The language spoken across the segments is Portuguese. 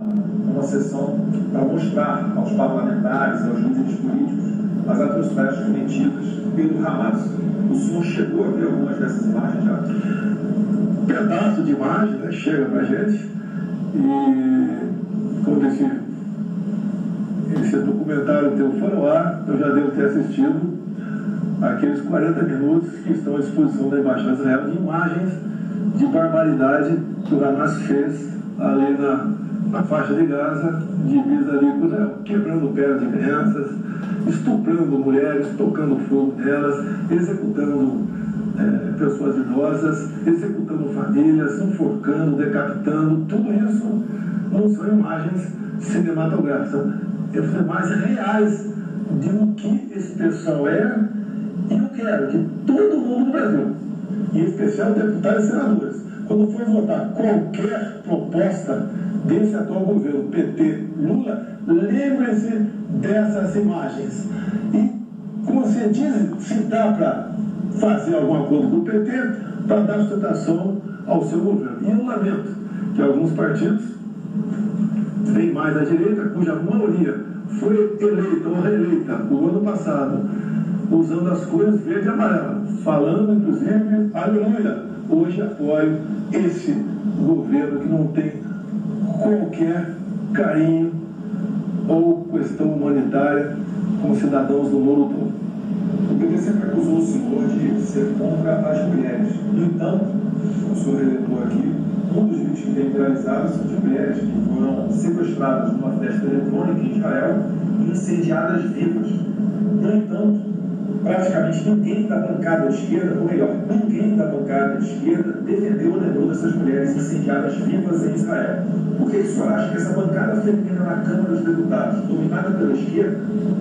uma sessão para mostrar aos parlamentares, aos líderes políticos, as atrocidades cometidas pelo Hamas. O senhor chegou a ver algumas dessas imagens já? Pedaço de imagem, né, chega para a gente, e quando esse documentário teu for ao ar, eu já devo ter assistido aqueles 40 minutos que estão à disposição da Embaixada de Israel de imagens de barbaridade que o Hamas fez ali na faixa de Gaza, divisa ali com Israel, quebrando pernas de crianças, estuprando mulheres, tocando fogo nelas, executando pessoas idosas, executando famílias, enforcando, decapitando. Tudo isso não são imagens cinematográficas, são imagens reais de o que esse pessoal é. E eu quero que todo mundo no Brasil, em especial deputados e senadores, quando for votar qualquer proposta desse atual governo, PT, Lula, lembre-se dessas imagens. E conscientize se dá para fazer algum acordo com o PT para dar sustentação ao seu governo. E eu lamento que alguns partidos, bem mais à direita, cuja maioria foi eleita ou reeleita o ano passado, usando as cores verde e amarela, falando inclusive, aleluia, hoje apoio esse governo que não tem qualquer carinho ou questão humanitária com cidadãos do mundo todo. O PT sempre acusou o senhor de ser contra as mulheres. No entanto, o senhor relatou aqui, um dos vídeos que tem viralizado são de mulheres que foram sequestradas numa festa eletrônica em Israel e incendiadas vivas. No entanto, praticamente ninguém da bancada de esquerda, ou melhor, ninguém da bancada de esquerda defendeu ou lembrou dessas mulheres incendiadas vivas em Israel. Por que o senhor acha que essa bancada feminina na Câmara dos Deputados, dominada pela esquerda,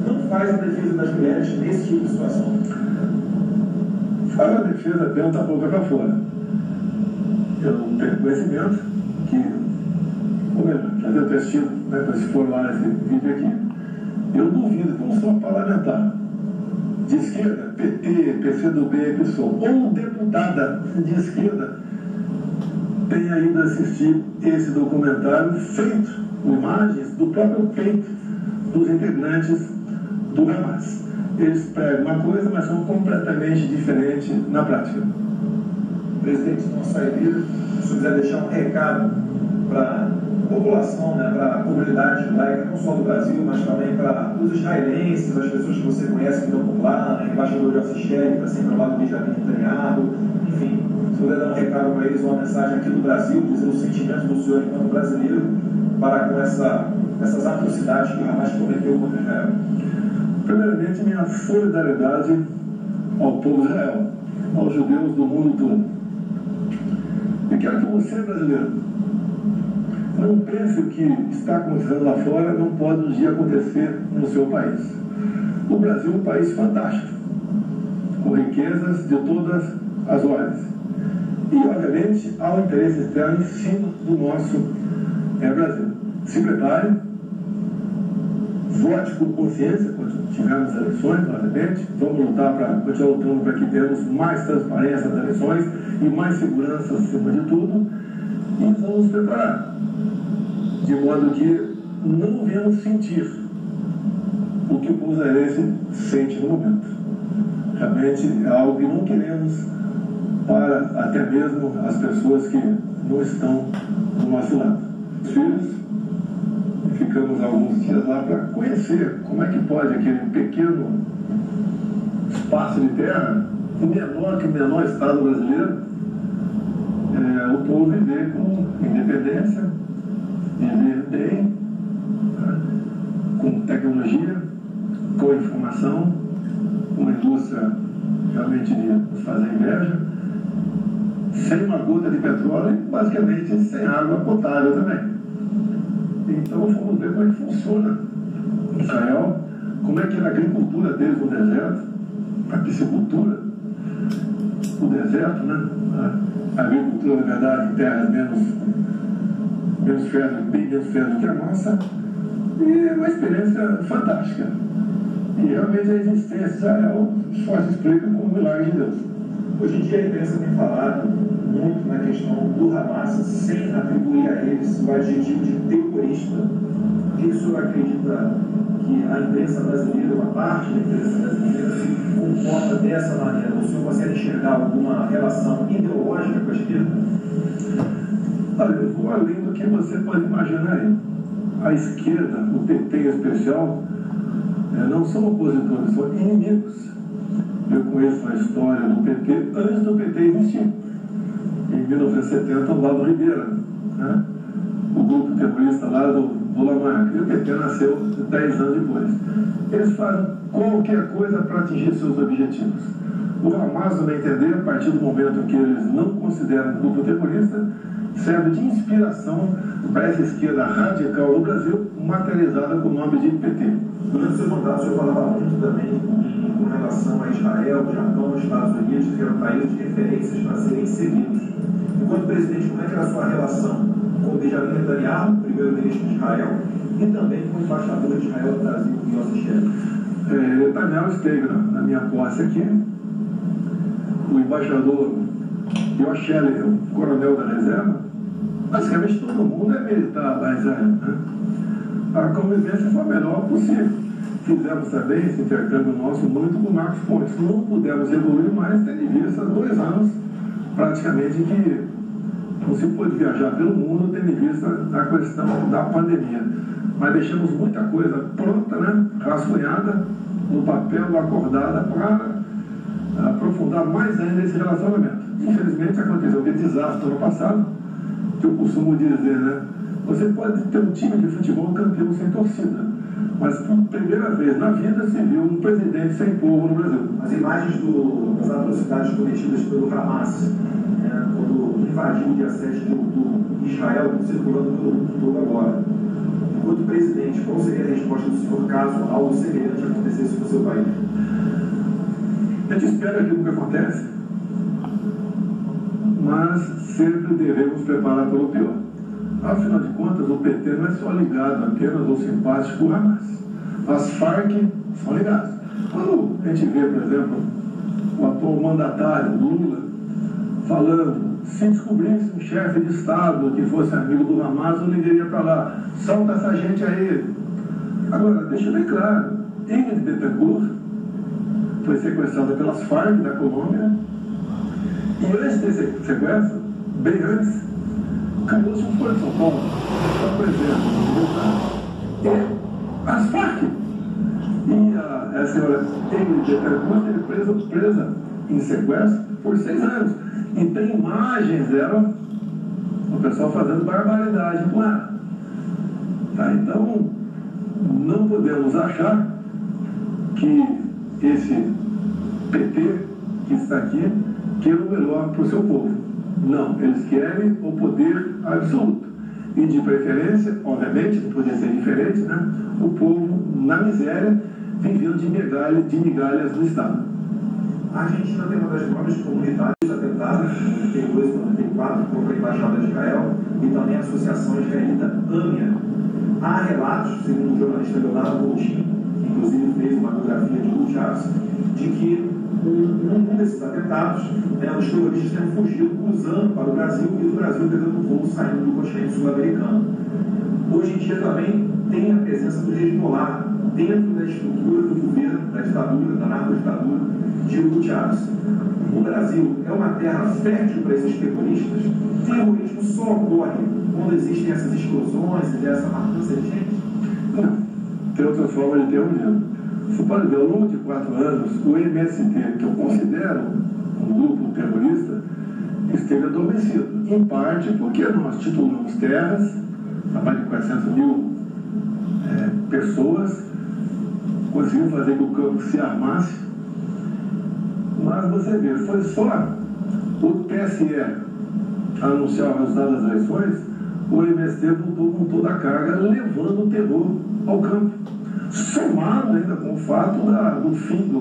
não faz a defesa das mulheres nesse tipo de situação? Faz a defesa dentro da boca para fora. Eu tenho conhecimento que, ou melhor, já devo ter assistido, né, para se formar esse vídeo aqui, eu duvido que um só parlamentar de esquerda, PT, PCdoB, PSOL, ou deputada de esquerda tenha ido assistir esse documentário feito com imagens do próprio peito dos integrantes do Hamas. Eles pregam uma coisa, mas são completamente diferentes na prática. Presidente, não saideira, se quiser deixar um recado para a população, né, para a comunidade judaica, não só do Brasil, mas também para os israelenses, as pessoas que você conhece que estão por lá, né, embaixador de Assisteri, que está sempre ao lado do Benjamin Netanyahu, enfim, se puder dar um recado para eles, uma mensagem aqui do Brasil, dizer os sentimentos do senhor enquanto brasileiro, para com essas atrocidades que o Hamas cometeu contra Israel. Primeiramente, minha solidariedade ao povo de Israel, aos judeus do mundo todo. E quero que você, brasileiro, não pense que o que está acontecendo lá fora não pode um dia acontecer no seu país. O Brasil é um país fantástico, com riquezas de todas as ordens. E, obviamente, há um interesse externo em cima do nosso Brasil. Se prepare, vote com consciência quando tivermos eleições, obviamente. Vamos lutar para continuar lutando para que tenhamos mais transparência nas eleições e mais segurança acima de tudo. E vamos nos preparar, de modo que não venhamos sentir o que o povo israelense sente no momento. Realmente é algo que não queremos para até mesmo as pessoas que não estão do nosso lado. Os filhos, ficamos alguns dias lá para conhecer como é que pode aquele pequeno espaço de terra, menor que o menor estado brasileiro, o povo viver com independência, viver bem, com tecnologia, com informação, com uma indústria realmente de nos fazer inveja, sem uma gota de petróleo e basicamente sem água potável também. Então vamos ver como é que funciona em Israel, como é que é a agricultura deles no deserto, a piscicultura, o deserto, né? A agricultura, na verdade, em terras menos férteis, bem menos férteis que a nossa, e é uma experiência fantástica. E realmente a existência de Israel só se explica com o milagre de Deus. Hoje em dia a imprensa tem falado muito na questão do Hamas, sem atribuir a eles o adjetivo de terrorista. senhor acredita que a imprensa brasileira, uma parte da imprensa brasileira, se comporta dessa maneira? O senhor consegue enxergar alguma relação ideológica com a esquerda? Olha, eu vou além do que você pode imaginar aí. A esquerda, o PT em especial, não são opositores, são inimigos. Eu conheço a história do PT antes do PT existir. Em 1970, o Valdo Ribeira, né? O grupo terrorista lá do Lamarck, e o PT nasceu 10 anos depois. Eles fazem qualquer coisa para atingir seus objetivos. O Hamas, no meu entender, a partir do momento que eles não consideram um grupo terrorista, serve de inspiração para essa esquerda radical no Brasil, materializada com o nome de PT. Durante o seu mandato, o senhor falava muito também com relação a Israel, o Japão, os Estados Unidos, que eram países de referências para serem seguidos. Enquanto presidente, como é que era a sua relação com o Benjamin Netanyahu, primeiro-ministro de Israel, e também com o embaixador de Israel no Brasil, Yossi Sheffer? Netanyahu esteve na minha posse aqui. O embaixador Yossi Sheffer, o coronel da reserva. Basicamente todo mundo é militar lá em Israel, né? A convivência foi a melhor possível. Fizemos também esse intercâmbio nosso muito com o Marcos Pontes. Não pudemos evoluir mais, tendo em vista 2 anos praticamente que não se pôde viajar pelo mundo, tendo em vista a questão da pandemia. Mas deixamos muita coisa pronta, né? Rascunhada, no papel, acordada, para aprofundar mais ainda esse relacionamento. Infelizmente aconteceu aquele desastre no passado, que eu costumo dizer, né? Você pode ter um time de futebol campeão sem torcida, mas por primeira vez na vida se viu um presidente sem povo no Brasil. As imagens das atrocidades cometidas pelo Hamas, quando invadiu o dia 7 de outubro, Israel circulando pelo mundo todo agora. Enquanto presidente, qual seria a resposta do senhor caso algo semelhante acontecesse no seu país? A gente espera aquilo que acontece, mas sempre devemos preparar pelo pior. Afinal de contas, o PT não é só ligado apenas ou simpático ao Hamas. As Farc são ligadas. Quando a gente vê, por exemplo, o atual mandatário, Lula, falando, se descobrisse um chefe de Estado que fosse amigo do Hamas, eu ligaria para lá. Solta essa gente aí. Agora, deixa bem claro, Ingrid Betancourt foi sequestrada pelas Farc da Colômbia, e antes desse sequestro, bem antes, criou-se um Foro de São Paulo, para presidente, e as Farc. E a senhora Ingrid Betancourt teve presa em sequestro por 6 anos. E tem imagens dela, o pessoal fazendo barbaridade com ela. Tá? Então, não podemos achar que esse PT que está aqui quer o melhor para o seu povo. Não, eles querem o poder absoluto. E de preferência, obviamente, não poderia ser diferente, né? O povo na miséria, vivendo de migalhas do Estado. A Argentina tem uma das maiores comunidades atentadas, em 92 e 94, contra a Embaixada de Israel e também a Associação Israelita AMIA. Há relatos, segundo o jornalista Leonardo Coutinho, que inclusive fez uma biografia de Hugo Chávez, de que num desses atentados, os terroristas tenham fugido cruzando para o Brasil e do Brasil pegando o voo saindo do continente sul-americano. Hoje em dia também tem a presença do Hezbollah dentro da estrutura do governo, da ditadura, da narco-ditadura de Hugo Chávez. O Brasil é uma terra fértil para esses terroristas. O terrorismo só ocorre quando existem essas explosões e essa matança de gente? Não, tem outras formas de terrorismo. Você pode ver, ao longo de 4 anos, o MST, que eu considero um grupo terrorista, esteve adormecido. Em parte porque nós titulamos terras, a mais de 400 mil pessoas, conseguimos fazer que o campo se armasse. Mas você vê, foi só o TSE anunciar o resultado das eleições, o MST voltou com toda a carga, levando o terror ao campo. Somado ainda com o fato do fim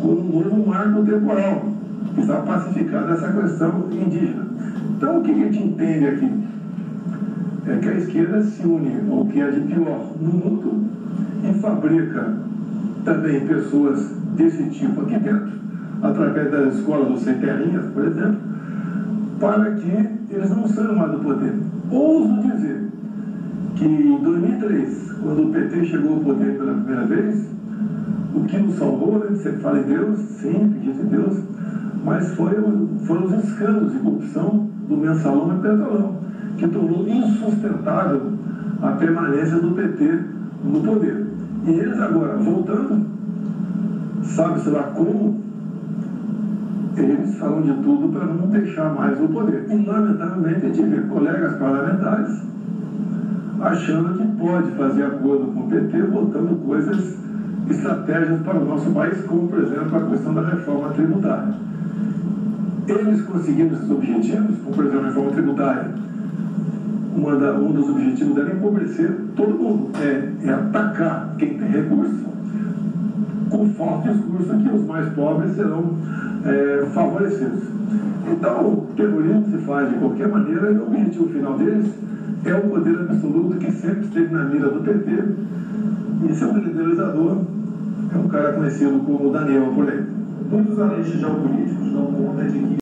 com um novo marco temporal, que está pacificada essa questão indígena. Então, o que a gente entende aqui? É que a esquerda se une ao que é de pior no mundo e fabrica também pessoas desse tipo aqui dentro, através das escolas dos sem terrinhas, por exemplo, para que eles não saiam mais do poder. Ouso dizer que em 2003, quando o PT chegou ao poder pela primeira vez, o que nos salvou, né? Você fala em Deus, sim, acredita em Deus, mas foram os escândalos de corrupção do Mensalão e Petrolão, que tornou insustentável a permanência do PT no poder. E eles agora, voltando, sabe-se lá como, eles falam de tudo para não deixar mais o poder. E, lamentavelmente, a gente vê colegas parlamentares achando que pode fazer acordo com o PT, votando coisas, estratégias para o nosso país, como, por exemplo, a questão da reforma tributária. Eles conseguindo esses objetivos, como, por exemplo, a reforma tributária, um dos objetivos dela é empobrecer todo mundo, é atacar quem tem recurso, com forte discurso que os mais pobres serão favorecidos. Então, o terrorismo se faz de qualquer maneira e o objetivo final deles é o poder absoluto que sempre esteve na mira do PT. E seu idealizador é um cara conhecido como Daniel por aí. Muitos analistas geopolíticos dão conta de que